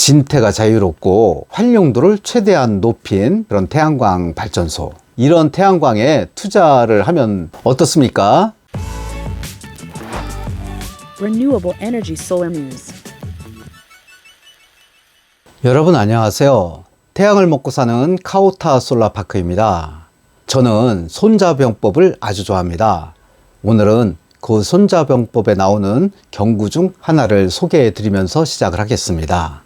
진태가 자유롭고 활용도를 최대한 높인 그런 태양광 발전소, 이런 태양광에 투자를 하면 어떻습니까? Renewable Energy Solar News. 여러분 안녕하세요. 태양을 먹고 사는 카오타 솔라파크입니다. 저는 손자병법을 아주 좋아합니다. 오늘은 그 손자병법에 나오는 경구 중 하나를 소개해 드리면서 시작을 하겠습니다.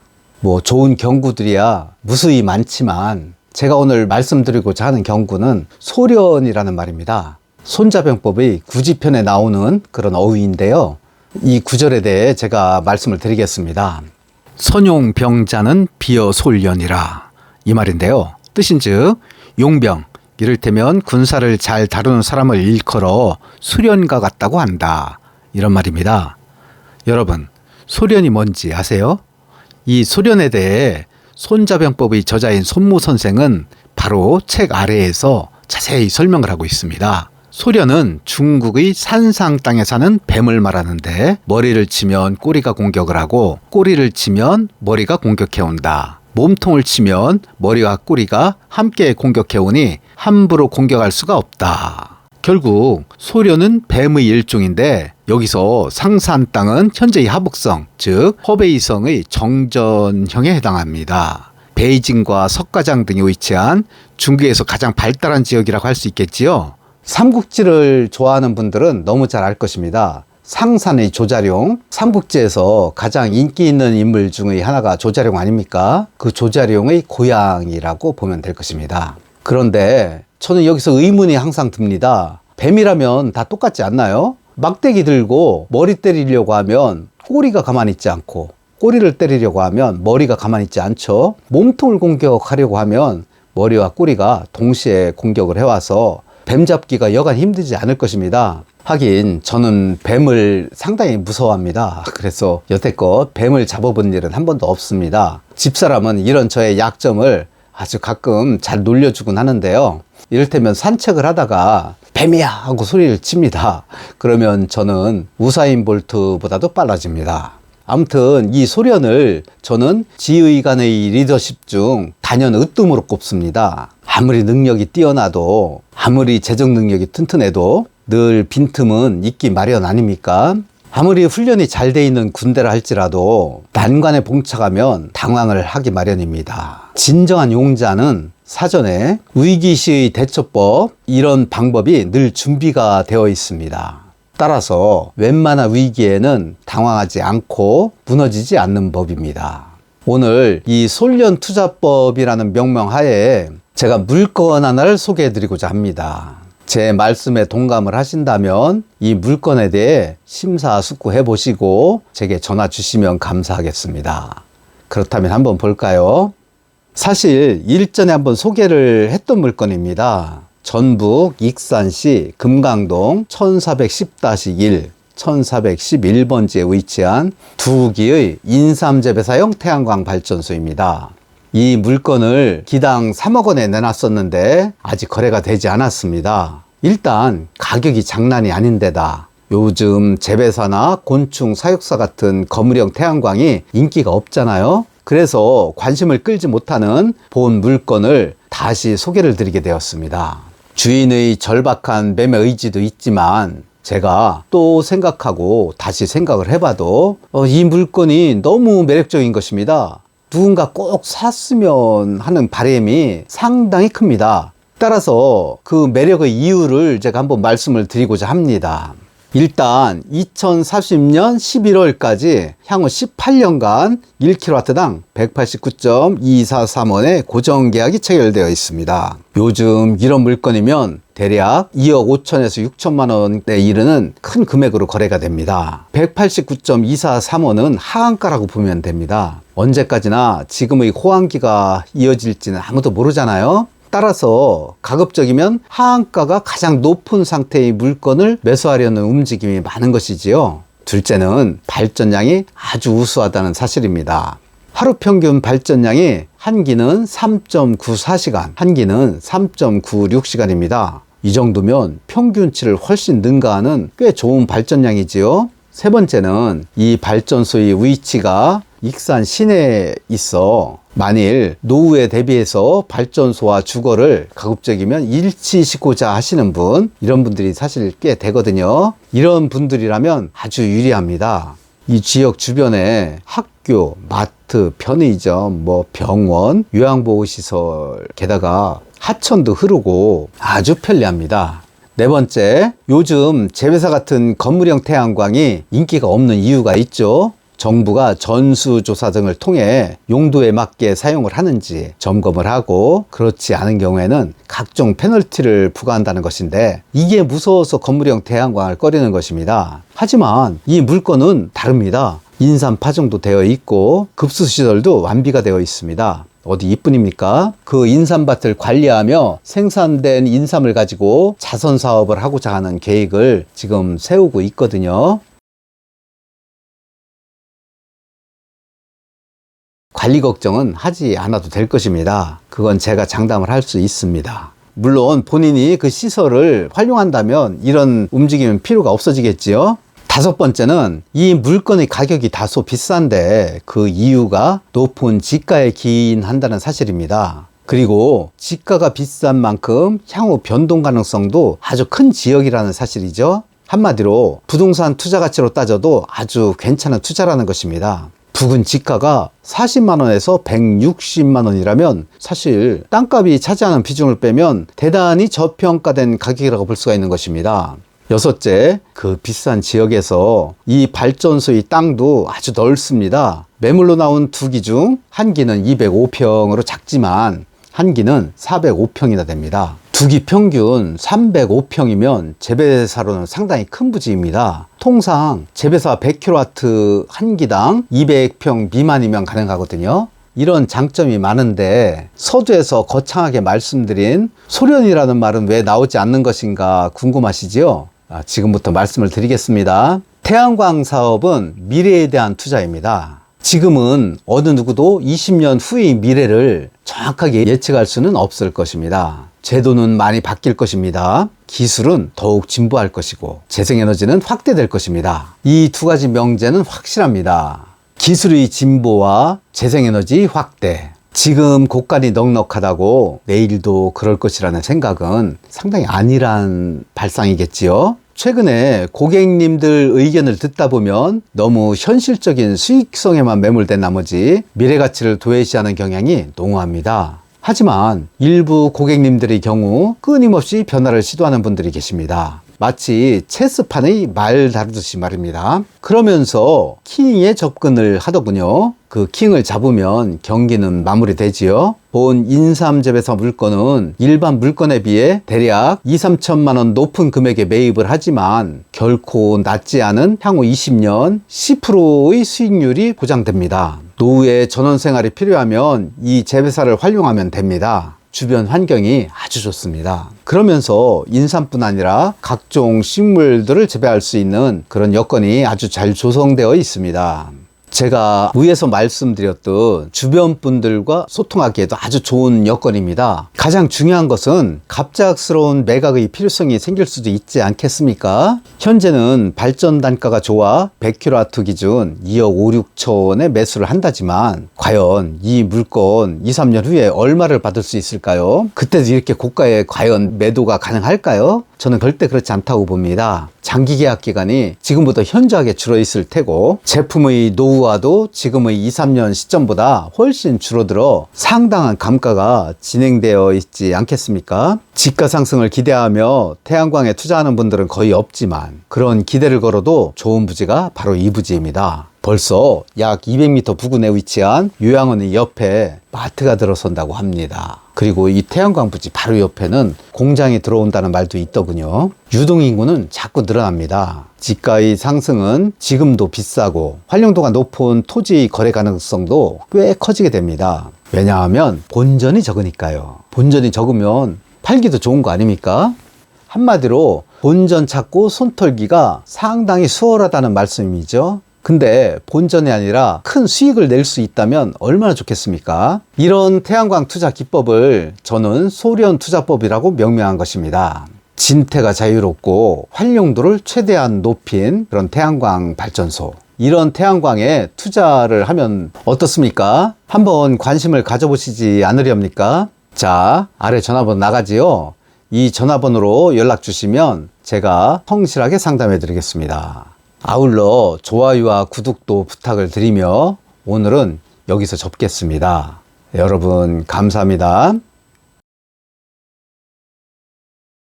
좋은 경구들이야 무수히 많지만 제가 오늘 말씀드리고자 하는 경구는 소련이라는 말입니다. 손자병법의 구지편에 나오는 그런 어휘인데요. 이 구절에 대해 제가 말씀을 드리겠습니다. 선용병자는 비어솔련이라, 이 말인데요. 뜻인즉 용병, 이를테면 군사를 잘 다루는 사람을 일컬어 수련가 같다고 한다, 이런 말입니다. 여러분, 소련이 뭔지 아세요? 이 소련에 대해 손자병법의 저자인 손무 선생은 바로 책 아래에서 자세히 설명을 하고 있습니다. 소련은 중국의 산상 땅에 사는 뱀을 말하는데, 머리를 치면 꼬리가 공격을 하고 꼬리를 치면 머리가 공격해온다. 몸통을 치면 머리와 꼬리가 함께 공격해오니 함부로 공격할 수가 없다. 결국 소련은 뱀의 일종인데, 여기서 상산 땅은 현재의 하북성, 즉 허베이성의 정전형에 해당합니다. 베이징과 석가장 등이 위치한 중국에서 가장 발달한 지역이라고 할 수 있겠지요. 삼국지를 좋아하는 분들은 너무 잘 알 것입니다. 상산의 조자룡, 삼국지에서 가장 인기 있는 인물 중의 하나가 조자룡 아닙니까? 그 조자룡의 고향이라고 보면 될 것입니다. 그런데 저는 여기서 의문이 항상 듭니다. 뱀이라면 다 똑같지 않나요? 막대기 들고 머리 때리려고 하면 꼬리가 가만히 있지 않고, 꼬리를 때리려고 하면 머리가 가만히 있지 않죠. 몸통을 공격하려고 하면 머리와 꼬리가 동시에 공격을 해와서 뱀 잡기가 여간 힘들지 않을 것입니다. 하긴 저는 뱀을 상당히 무서워합니다. 그래서 여태껏 뱀을 잡아본 일은 한 번도 없습니다. 집사람은 이런 저의 약점을 아주 가끔 잘 놀려주곤 하는데요. 이를테면 산책을 하다가 뱀이야 하고 소리를 칩니다. 그러면 저는 우사인 볼트보다도 빨라집니다. 아무튼 이 소련을 저는 지휘관의 리더십 중 단연 으뜸으로 꼽습니다. 아무리 능력이 뛰어나도, 아무리 재정 능력이 튼튼해도 늘 빈틈은 있기 마련 아닙니까? 아무리 훈련이 잘 돼 있는 군대라 할지라도 난관에 봉착하면 당황을 하기 마련입니다. 진정한 용자는 사전에 위기 시의 대처법, 이런 방법이 늘 준비가 되어 있습니다. 따라서 웬만한 위기에는 당황하지 않고 무너지지 않는 법입니다. 오늘 이 솔련 투자법이라는 명명 하에 제가 물건 하나를 소개해 드리고자 합니다. 제 말씀에 동감을 하신다면 이 물건에 대해 심사숙고해 보시고 제게 전화 주시면 감사하겠습니다. 그렇다면 한번 볼까요? 사실 일전에 한번 소개를 했던 물건입니다. 전북 익산시 금강동 1410-1, 1411번지에 위치한 2기의 인삼재배사용 태양광 발전소입니다. 이 물건을 기당 3억 원에 내놨었는데 아직 거래가 되지 않았습니다. 일단 가격이 장난이 아닌데다 요즘 재배사나 곤충 사육사 같은 거물형 태양광이 인기가 없잖아요. 그래서 관심을 끌지 못하는 본 물건을 다시 소개를 드리게 되었습니다. 주인의 절박한 매매 의지도 있지만 제가 또 생각하고 다시 생각을 해봐도 이 물건이 너무 매력적인 것입니다. 누군가 꼭 샀으면 하는 바람이 상당히 큽니다. 따라서 그 매력의 이유를 제가 한번 말씀을 드리고자 합니다. 일단 2040년 11월까지 향후 18년간 1kW당 189.2431원의 고정 계약이 체결되어 있습니다. 요즘 이런 물건이면 대략 2억 5천에서 6천만 원에 이르는 큰 금액으로 거래가 됩니다. 189.2431원은 하한가라고 보면 됩니다. 언제까지나 지금의 호황기가 이어질지는 아무도 모르잖아요. 따라서 가급적이면 하한가가 가장 높은 상태의 물건을 매수하려는 움직임이 많은 것이지요. 둘째는 발전량이 아주 우수하다는 사실입니다. 하루 평균 발전량이 한 기는 3.94시간, 한 기는 3.96시간입니다. 이 정도면 평균치를 훨씬 능가하는 꽤 좋은 발전량이지요. 세 번째는 이 발전소의 위치가 익산 시내에 있어 만일 노후에 대비해서 발전소와 주거를 가급적이면 일치시고자 하시는 분, 이런 분들이 사실 꽤 되거든요. 이런 분들이라면 아주 유리합니다. 이 지역 주변에 학교, 마트, 편의점, 병원, 요양보호시설, 게다가 하천도 흐르고 아주 편리합니다. 네 번째, 요즘 제회사 같은 건물형 태양광이 인기가 없는 이유가 있죠. 정부가 전수조사 등을 통해 용도에 맞게 사용을 하는지 점검을 하고, 그렇지 않은 경우에는 각종 페널티를 부과한다는 것인데, 이게 무서워서 건물형 태양광을 꺼리는 것입니다. 하지만 이 물건은 다릅니다. 인삼 파종도 되어 있고 급수시설도 완비가 되어 있습니다. 어디 이뿐입니까? 그 인삼밭을 관리하며 생산된 인삼을 가지고 자선 사업을 하고자 하는 계획을 지금 세우고 있거든요. 관리 걱정은 하지 않아도 될 것입니다. 그건 제가 장담을 할 수 있습니다. 물론 본인이 그 시설을 활용한다면 이런 움직임은 필요가 없어지겠지요. 다섯 번째는 이 물건의 가격이 다소 비싼데 그 이유가 높은 지가에 기인한다는 사실입니다. 그리고 지가가 비싼 만큼 향후 변동 가능성도 아주 큰 지역이라는 사실이죠. 한마디로 부동산 투자 가치로 따져도 아주 괜찮은 투자라는 것입니다. 부근 지가가 40만 원에서 160만 원이라면 사실 땅값이 차지하는 비중을 빼면 대단히 저평가된 가격이라고 볼 수가 있는 것입니다. 여섯째, 그 비싼 지역에서 이 발전소의 땅도 아주 넓습니다. 매물로 나온 2기 중 1기는 205평으로 작지만 1기는 405평이나 됩니다. 2기 평균 305평이면 재배사로는 상당히 큰 부지입니다. 통상 재배사 100kW 1기당 200평 미만이면 가능하거든요. 이런 장점이 많은데 서두에서 거창하게 말씀드린 소련이라는 말은 왜 나오지 않는 것인가 궁금하시죠? 지금부터 말씀을 드리겠습니다. 태양광 사업은 미래에 대한 투자입니다. 지금은 어느 누구도 20년 후의 미래를 정확하게 예측할 수는 없을 것입니다. 제도는 많이 바뀔 것입니다. 기술은 더욱 진보할 것이고 재생에너지는 확대될 것입니다. 이 두 가지 명제는 확실합니다. 기술의 진보와 재생에너지 확대. 지금 곳간이 넉넉하다고 내일도 그럴 것이라는 생각은 상당히 안일한 발상이겠지요. 최근에 고객님들 의견을 듣다 보면 너무 현실적인 수익성에만 매몰된 나머지 미래 가치를 도외시하는 경향이 농후합니다. 하지만 일부 고객님들의 경우 끊임없이 변화를 시도하는 분들이 계십니다. 마치 체스판의 말 다루듯이 말입니다. 그러면서 킹에 접근을 하더군요. 그 킹을 잡으면 경기는 마무리되지요. 본 인삼 재배사 물건은 일반 물건에 비해 대략 2~3천만 원 높은 금액에 매입을 하지만 결코 낮지 않은 향후 20년 10%의 수익률이 보장됩니다. 노후에 전원 생활이 필요하면 이 재배사를 활용하면 됩니다. 주변 환경이 아주 좋습니다. 그러면서 인삼뿐 아니라 각종 식물들을 재배할 수 있는 그런 여건이 아주 잘 조성되어 있습니다. 제가 위에서 말씀드렸던 주변 분들과 소통하기에도 아주 좋은 여건입니다. 가장 중요한 것은 갑작스러운 매각의 필요성이 생길 수도 있지 않겠습니까? 현재는 발전 단가가 좋아 100kW 기준 2억 5, 6천 원에 매수를 한다지만 과연 이 물건 2, 3년 후에 얼마를 받을 수 있을까요? 그때도 이렇게 고가에 과연 매도가 가능할까요? 저는 절대 그렇지 않다고 봅니다. 장기 계약 기간이 지금보다 현저하게 줄어 있을 테고 제품의 노후화도 지금의 2, 3년 시점보다 훨씬 줄어들어 상당한 감가가 진행되어 있지 않겠습니까? 지가 상승을 기대하며 태양광에 투자하는 분들은 거의 없지만 그런 기대를 걸어도 좋은 부지가 바로 이 부지입니다. 벌써 약 200m 부근에 위치한 요양원의 옆에 마트가 들어선다고 합니다. 그리고 이 태양광 부지 바로 옆에는 공장이 들어온다는 말도 있더군요. 유동인구는 자꾸 늘어납니다. 지가의 상승은 지금도 비싸고 활용도가 높은 토지 거래 가능성도 꽤 커지게 됩니다. 왜냐하면 본전이 적으니까요. 본전이 적으면 팔기도 좋은 거 아닙니까? 한마디로 본전 찾고 손 털기가 상당히 수월하다는 말씀이죠. 근데 본전이 아니라 큰 수익을 낼 수 있다면 얼마나 좋겠습니까? 이런 태양광 투자 기법을 저는 소련 투자법이라고 명명한 것입니다. 진태가 자유롭고 활용도를 최대한 높인 그런 태양광 발전소. 이런 태양광에 투자를 하면 어떻습니까? 한번 관심을 가져보시지 않으렵니까? 자, 아래 전화번호 나가지요. 이 전화번호로 연락 주시면 제가 성실하게 상담해 드리겠습니다. 아울러 좋아요와 구독도 부탁을 드리며 오늘은 여기서 접겠습니다. 여러분 감사합니다.